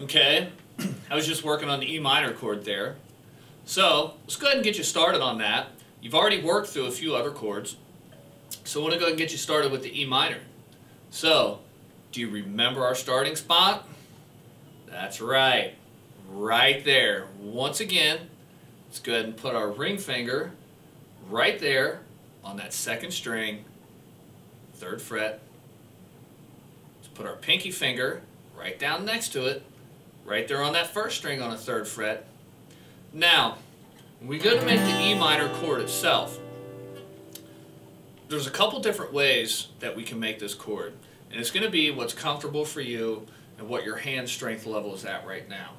Okay, I was just working on the E minor chord there. So let's go ahead and get you started on that. You've already worked through a few other chords, so I want to go ahead and get you started with the E minor. So, do you remember our starting spot? That's right, right there. Once again, let's go ahead and put our ring finger right there on that second string, 3rd fret. Let's put our pinky finger right down next to it, right there on that 1st string on the 3rd fret. Now, when we go to make the E minor chord itself, there's a couple different ways that we can make this chord. And it's going to be what's comfortable for you and what your hand strength level is at right now.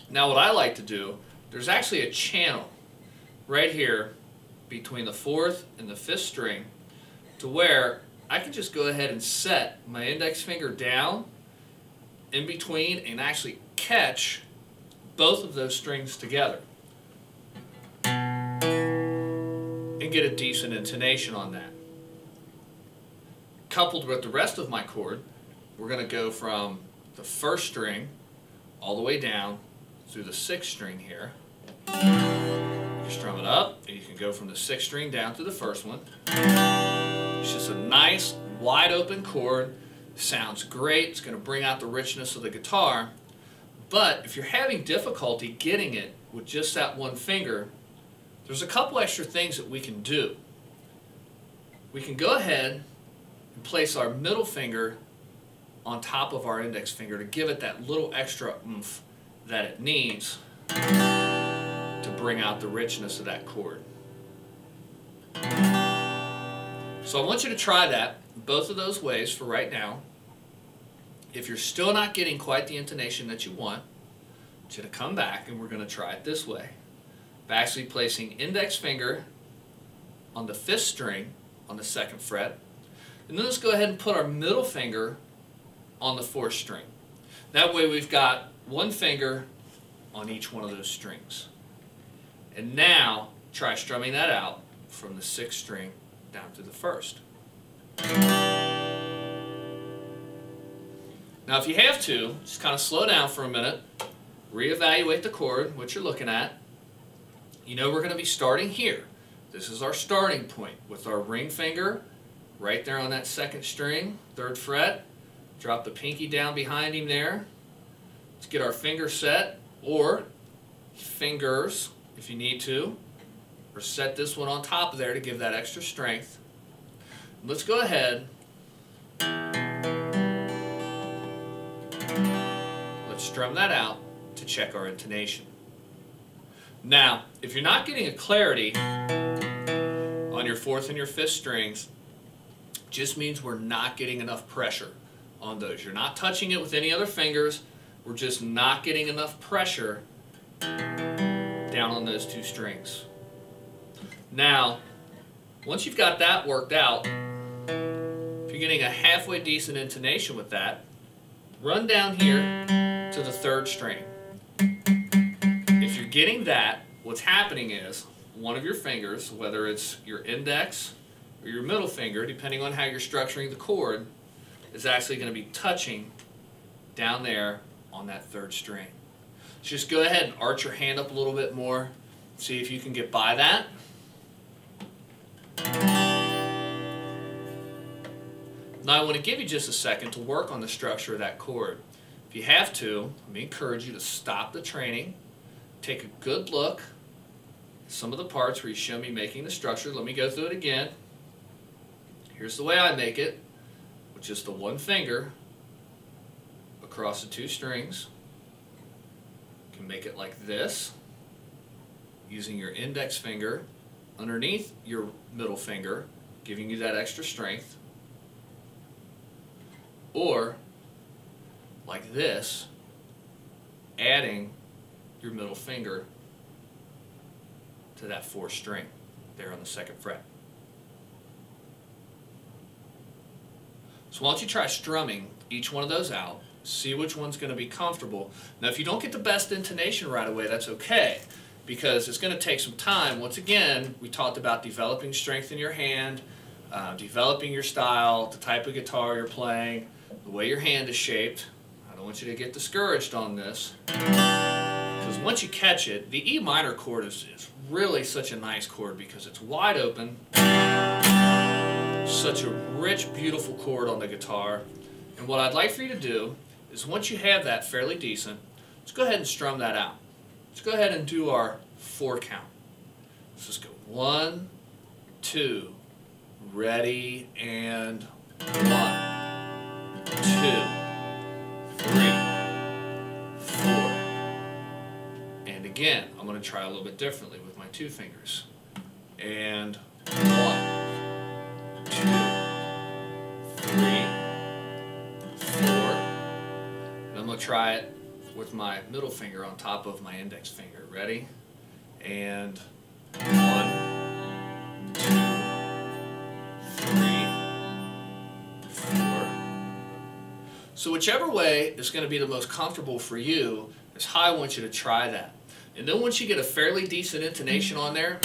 Now what I like to do, there's actually a channel right here between the 4th and the 5th string to where I can just go ahead and set my index finger down in between and actually catch both of those strings together and get a decent intonation on that. Coupled with the rest of my chord, we're going to go from the 1st string all the way down through the 6th string here. You strum it up, and you can go from the 6th string down to the 1st one. It's just a nice, wide open chord. Sounds great. It's going to bring out the richness of the guitar. But if you're having difficulty getting it with just that one finger, there's a couple extra things that we can do. We can go ahead and place our middle finger on top of our index finger to give it that little extra oomph that it needs to bring out the richness of that chord. So I want you to try that both of those ways for right now. If you're still not getting quite the intonation that you want, I want you to come back and we're going to try it this way. By actually placing index finger on the 5th string on the 2nd fret, and then let's go ahead and put our middle finger on the 4th string. That way we've got one finger on each one of those strings. And now try strumming that out from the 6th string down to the 1st. Now if you have to, just kind of slow down for a minute, reevaluate the chord, what you're looking at. You know we're going to be starting here. This is our starting point with our ring finger right there on that 2nd string, 3rd fret. Drop the pinky down behind him there. Let's get our finger set, or fingers if you need to, or set this one on top of there to give that extra strength. Let's go ahead. Let's strum that out to check our intonation. Now, if you're not getting a clarity on your 4th and your 5th strings, just means we're not getting enough pressure on those. You're not touching it with any other fingers. We're just not getting enough pressure down on those 2 strings. Now, once you've got that worked out, if you're getting a halfway decent intonation with that, run down here to the 3rd string. If you're getting that, what's happening is one of your fingers, whether it's your index or your middle finger, depending on how you're structuring the chord, is actually going to be touching down there on that 3rd string. So just go ahead and arch your hand up a little bit more. See if you can get by that. Now I want to give you just a second to work on the structure of that chord. If you have to, let me encourage you to stop the training, take a good look at some of the parts where you show me making the structure. Let me go through it again. Here's the way I make it, with just the one finger across the 2 strings. You can make it like this, using your index finger underneath your middle finger, giving you that extra strength. Or, like this, adding your middle finger to that 4th string there on the 2nd fret. So why don't you try strumming each one of those out, see which one's going to be comfortable. Now if you don't get the best intonation right away, that's okay, because it's going to take some time. Once again, we talked about developing strength in your hand, developing your style, the type of guitar you're playing, the way your hand is shaped. I don't want you to get discouraged on this, because once you catch it, the E minor chord is really such a nice chord because it's wide open, such a rich, beautiful chord on the guitar. And what I'd like for you to do is, once you have that fairly decent, let's go ahead and strum that out. Let's go ahead and do our 4 count. Let's just go 1, 2, ready, and 1, 2, 3, 4. And again, I'm going to try a little bit differently with my 2 fingers. And 1, 2, 3, 4. And I'm going to try it with my middle finger on top of my index finger. Ready? And 1, 2, 3, 4. So whichever way is going to be the most comfortable for you is how I want you to try that. And then once you get a fairly decent intonation on there,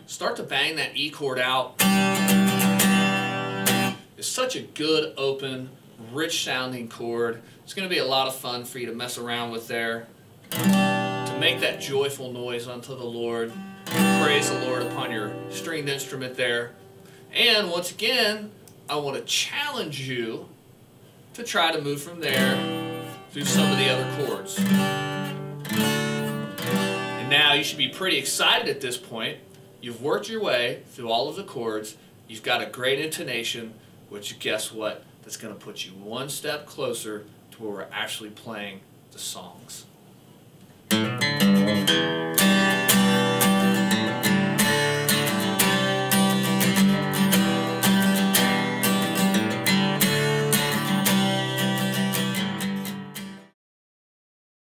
start to bang that E chord out. It's such a good, open, rich sounding chord. It's going to be a lot of fun for you to mess around with there, to make that joyful noise unto the Lord. Praise the Lord upon your stringed instrument there. And once again, I want to challenge you to try to move from there through some of the other chords. And now you should be pretty excited at this point. You've worked your way through all of the chords. You've got a great intonation, which, guess what? That's going to put you one step closer to where we're actually playing the songs.